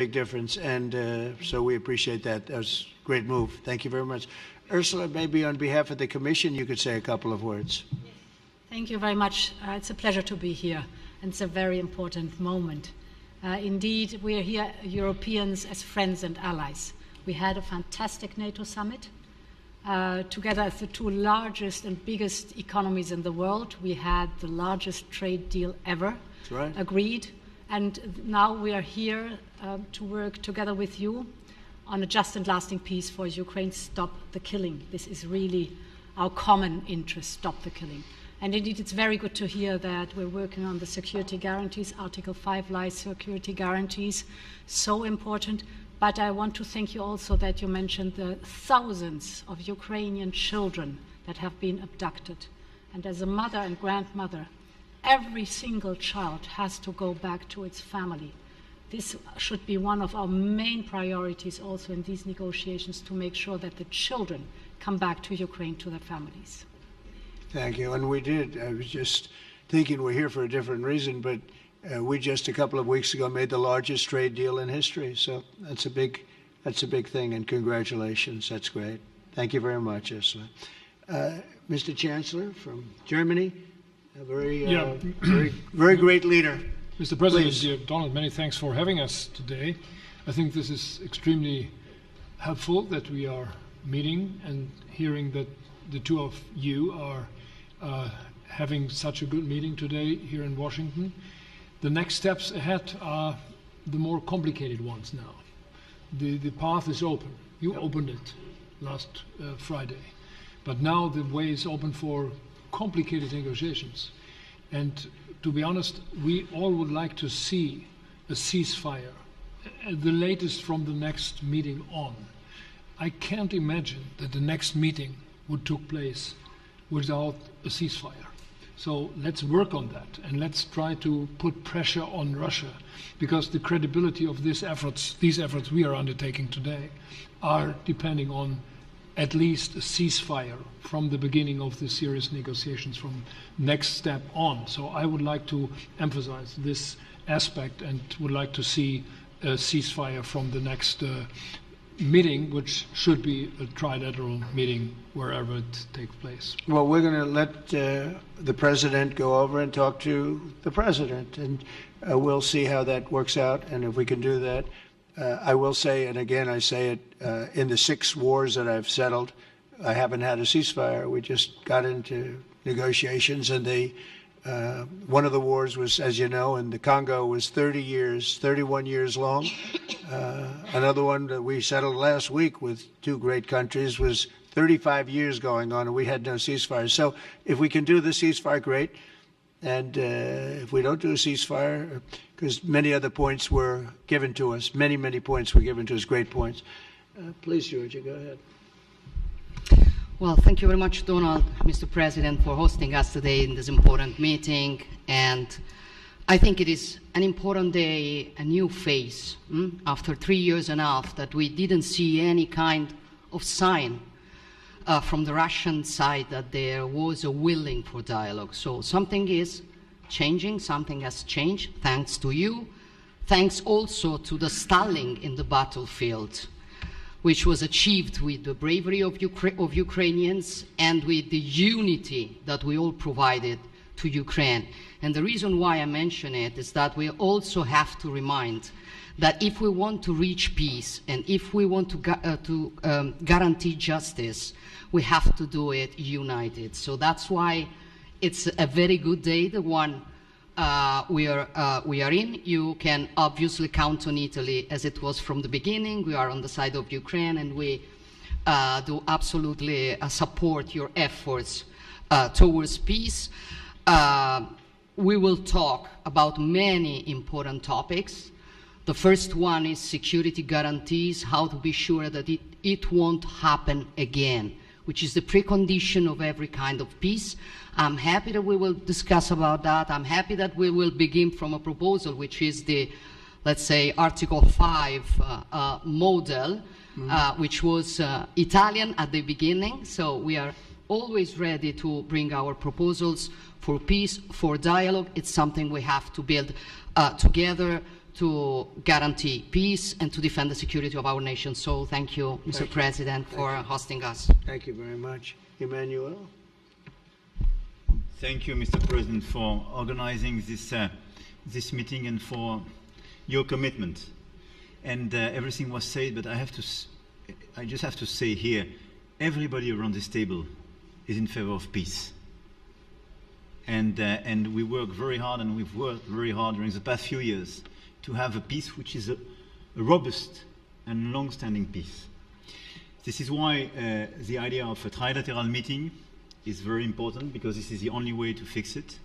big difference, and so we appreciate that. That was a great move. Thank you very much. Ursula, maybe on behalf of the Commission, you could say a couple of words. Thank you very much. It's a pleasure to be here, and it's a very important moment. Indeed, we are here, Europeans, as friends and allies. We had a fantastic NATO summit. Together as the two largest and biggest economies in the world, we had the largest trade deal ever agreed. And now we are here to work together with you on a just and lasting peace for Ukraine. Stop the killing. This is really our common interest, stop the killing. And indeed, it's very good to hear that we're working on the security guarantees, Article 5 lies security guarantees, so important. But I want to thank you also that you mentioned the thousands of Ukrainian children that have been abducted. And as a mother and grandmother, every single child has to go back to its family. This should be one of our main priorities also in these negotiations, to make sure that the children come back to Ukraine, to their families. Thank you. And we did. I was just thinking we're here for a different reason, but we just a couple of weeks ago made the largest trade deal in history. So that's a big thing, and congratulations. That's great. Thank you very much, Ursula. Mr. Chancellor from Germany. A very great leader. Mr. President, dear Donald, many thanks for having us today. I think this is extremely helpful that we are meeting and hearing that the two of you are having such a good meeting today here in Washington. The next steps ahead are the more complicated ones now. The path is open. You opened it last Friday. But now the way is open for complicated negotiations. And to be honest, we all would like to see a ceasefire, the latest from the next meeting on. I can't imagine that the next meeting would take place without a ceasefire. So let's work on that, and let's try to put pressure on Russia, because the credibility of these efforts we are undertaking today are depending on at least a ceasefire from the beginning of the serious negotiations from next step on. So I would like to emphasize this aspect and would like to see a ceasefire from the next meeting, which should be a trilateral meeting wherever it takes place. Well, we're going to let the President go over and talk to the President, and we'll see how that works out, and if we can do that. I will say, and again I say it, in the 6 wars that I've settled, I haven't had a ceasefire. We just got into negotiations, and one of the wars was, as you know, in the Congo was 31 years long. Another one that we settled last week with 2 great countries was 35 years going on, and we had no ceasefire. So if we can do the ceasefire, great. And if we don't do a ceasefire, because many other points were given to us, many points were given to us, great points. Please, Georgia, go ahead. Well, thank you very much, Donald, Mr. President, for hosting us today in this important meeting. And I think it is an important day, a new phase, after 3 years and a half that we didn't see any kind of sign from the Russian side that there was a willing for dialogue. So something is changing, something has changed, thanks to you. Thanks also to the stalling in the battlefield, which was achieved with the bravery of Ukrainians and with the unity that we all provided to Ukraine. And the reason why I mention it is that we also have to remind that if we want to reach peace and if we want to guarantee justice, we have to do it united. So that's why it's a very good day, the one we are in. You can obviously count on Italy as it was from the beginning. We are on the side of Ukraine, and we do absolutely support your efforts towards peace. We will talk about many important topics. The first one is security guarantees, how to be sure that it won't happen again, which is the precondition of every kind of peace. I'm happy that we will discuss about that. I'm happy that we will begin from a proposal, which is the, let's say, Article 5 model, which was Italian at the beginning. So we are always ready to bring our proposals for peace, for dialogue. It's something we have to build together to guarantee peace and to defend the security of our nation. So thank you, Mr. President, for hosting us. Thank you very much. Emmanuel? Thank you, Mr. President, for organizing this meeting and for your commitment. And everything was said, but I just have to say here, everybody around this table is in favor of peace. And we work very hard, and we've worked very hard during the past few years to have a peace which is a robust and long-standing peace. This is why the idea of a trilateral meeting is very important, because this is the only way to fix it.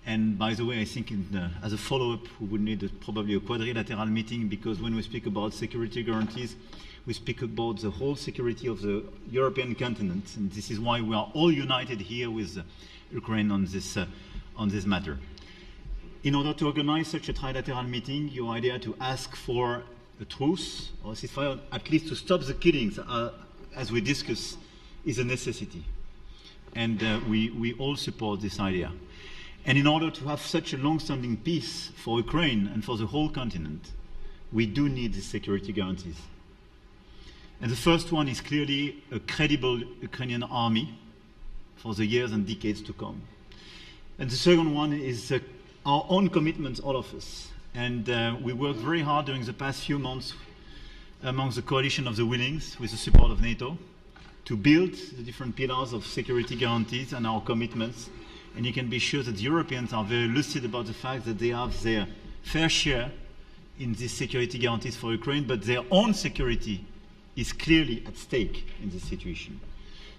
And by the way, I think as a follow-up, we would need probably a quadrilateral meeting, because when we speak about security guarantees, we speak about the whole security of the European continent. And this is why we are all united here with Ukraine on this matter. In order to organize such a trilateral meeting, your idea to ask for a truce or a ceasefire, at least to stop the killings, as we discussed, is a necessity. And we all support this idea. And in order to have such a long-standing peace for Ukraine and for the whole continent, we do need these security guarantees. And the first one is clearly a credible Ukrainian army for the years and decades to come. And the second one is our own commitment, all of us. And we worked very hard during the past few months amongst the coalition of the willings, with the support of NATO, to build the different pillars of security guarantees and our commitments. And you can be sure that the Europeans are very lucid about the fact that they have their fair share in these security guarantees for Ukraine, but their own security is clearly at stake in this situation.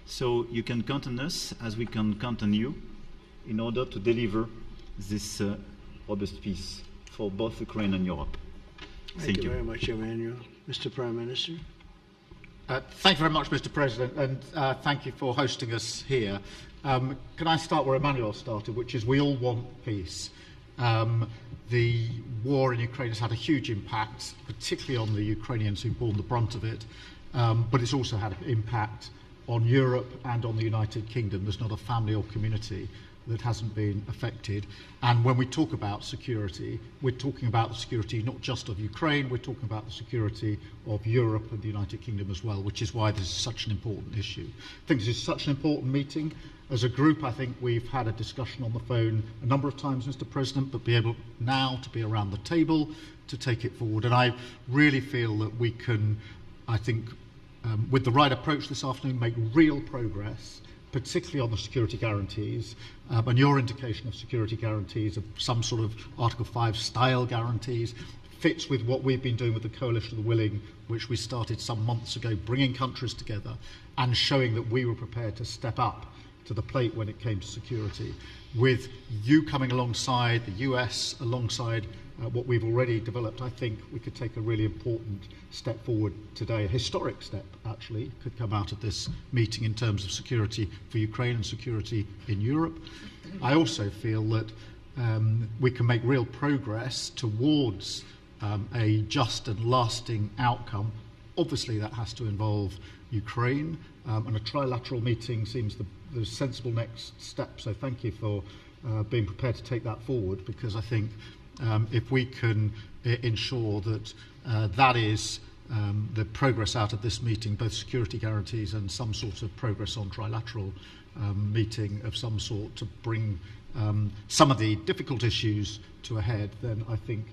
So you can count on us, as we can count on you, in order to deliver this robust peace for both Ukraine and Europe. Thank you very much, Emmanuel. Mr. Prime Minister? Thank you very much, Mr. President, and thank you for hosting us here. Can I start where Emmanuel started, which is we all want peace. The war in Ukraine has had a huge impact, particularly on the Ukrainians who've borne the brunt of it, but it's also had an impact on Europe and on the United Kingdom. There's not a family or community that hasn't been affected. And when we talk about security, we're talking about the security not just of Ukraine, we're talking about the security of Europe and the United Kingdom as well, which is why this is such an important issue. I think this is such an important meeting. As a group, I think we've had a discussion on the phone a number of times, Mr. President, but be able now to be around the table to take it forward. And I really feel that we can, I think, with the right approach this afternoon, make real progress, particularly on the security guarantees, and your indication of security guarantees, of some sort of Article 5 style guarantees, fits with what we've been doing with the Coalition of the Willing, which we started some months ago, bringing countries together and showing that we were prepared to step up to the plate when it came to security. With you coming alongside, the US alongside what we've already developed, I think we could take a really important step forward today. A historic step, actually, could come out of this meeting in terms of security for Ukraine and security in Europe. I also feel that we can make real progress towards a just and lasting outcome. Obviously, that has to involve Ukraine, and a trilateral meeting seems the sensible next step. So thank you for being prepared to take that forward, because I think if we can ensure that that is the progress out of this meeting, both security guarantees and some sort of progress on trilateral meeting of some sort to bring some of the difficult issues to a head, then I think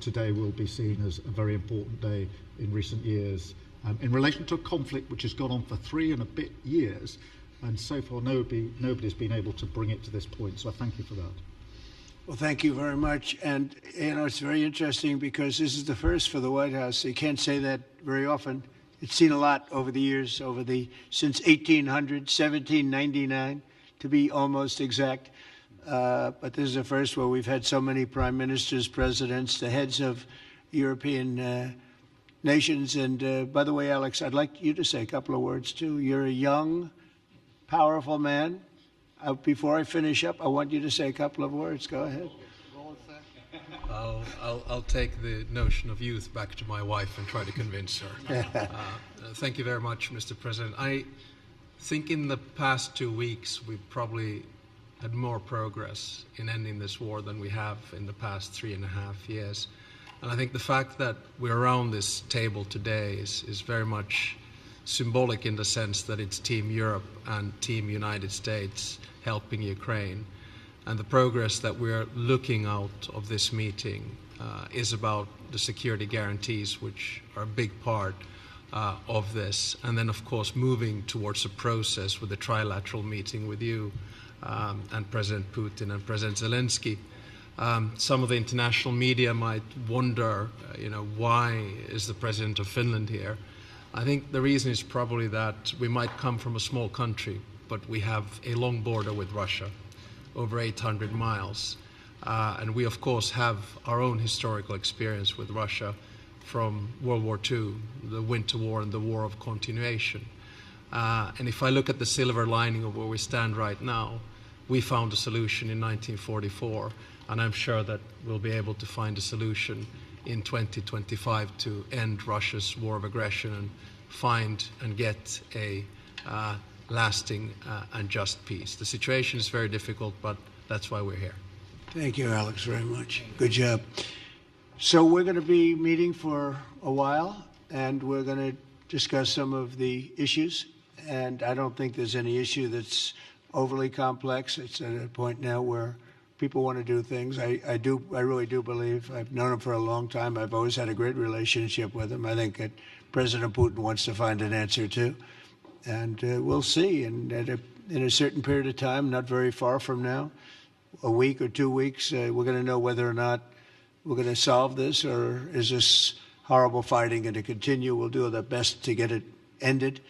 today will be seen as a very important day in recent years in relation to a conflict which has gone on for 3 and a bit years, and so far nobody's been able to bring it to this point. So I thank you for that. Well, thank you very much. And, you know, it's very interesting because this is the first for the White House. You can't say that very often. It's seen a lot over the years, since 1800, 1799, to be almost exact. But this is the first where we've had so many prime ministers, presidents, the heads of European nations. And by the way, Alex, I'd like you to say a couple of words, too. You're a young, powerful man. Before I finish up, I want you to say a couple of words. Go ahead. I'll take the notion of youth back to my wife and try to convince her. Thank you very much, Mr. President. I think in the past 2 weeks, we've probably had more progress in ending this war than we have in the past 3.5 years. And I think the fact that we're around this table today is very much symbolic in the sense that it's Team Europe and Team United States helping Ukraine. And the progress that we're looking out of this meeting is about the security guarantees, which are a big part of this. And then, of course, moving towards a process with a trilateral meeting with you and President Putin and President Zelenskyy. Some of the international media might wonder, why is the President of Finland here? I think the reason is probably that we might come from a small country, but we have a long border with Russia, over 800 miles. And we, of course, have our own historical experience with Russia from World War II, the Winter War and the War of Continuation. And if I look at the silver lining of where we stand right now, we found a solution in 1944, and I'm sure that we'll be able to find a solution in 2025 to end Russia's war of aggression and find and get a lasting and just peace. The situation is very difficult, but that's why we're here. Thank you, Alex, very much. Good job. So we're going to be meeting for a while, and we're going to discuss some of the issues. And I don't think there's any issue that's overly complex. It's at a point now where people want to do things. I really do believe. I've known him for a long time. I've always had a great relationship with him. I think that President Putin wants to find an answer too. And we'll see. And in a certain period of time, not very far from now, a week or 2 weeks, we're going to know whether or not we're going to solve this, or is this horrible fighting going to continue. We'll do our best to get it ended.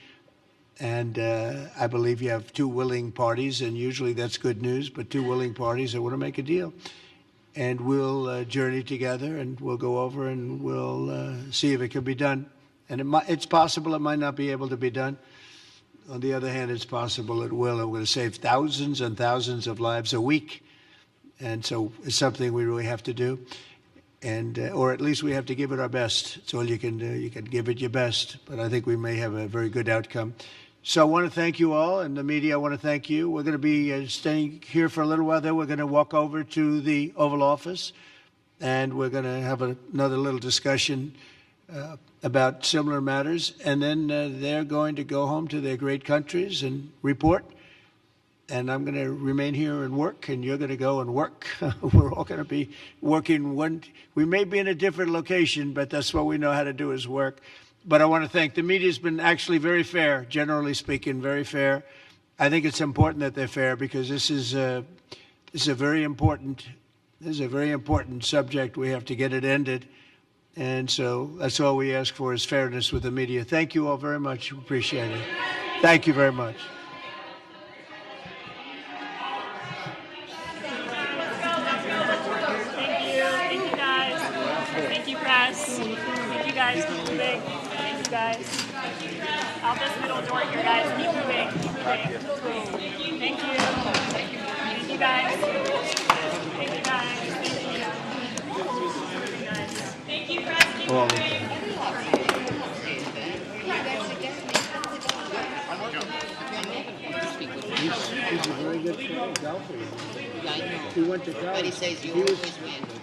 And I believe you have two willing parties, and usually that's good news, but two willing parties that want to make a deal. And we'll journey together, and we'll go over, and we'll see if it can be done. And it's possible it might not be able to be done. On the other hand, it's possible it will. And we're going to save thousands and thousands of lives a week. And so it's something we really have to do. And or at least we have to give it our best. It's all you can do. You can give it your best. But I think we may have a very good outcome. So I want to thank you all, and the media, I want to thank you. We're going to be staying here for a little while. Then we're going to walk over to the Oval Office, and we're going to have another little discussion about similar matters. And then they're going to go home to their great countries and report. And I'm going to remain here and work, and you're going to go and work. We're all going to be working. We may be in a different location, but that's what we know how to do is work. But I want to thank the media. Has been actually very fair, generally speaking, very fair. I think it's important that they're fair because this is a very important subject. We have to get it ended, and so that's all we ask for is fairness with the media. Thank you all very much. Appreciate it. Thank you very much. Thank you, press. Thank you, guys. Keep moving. Thank you, guys. Out this middle door here, guys. Keep moving. Keep moving. Thank you. Thank you, guys. Thank you, guys. Thank you, press. Keep moving. He's a very good golfer. Yeah, I know. He went to college. But he says you always win.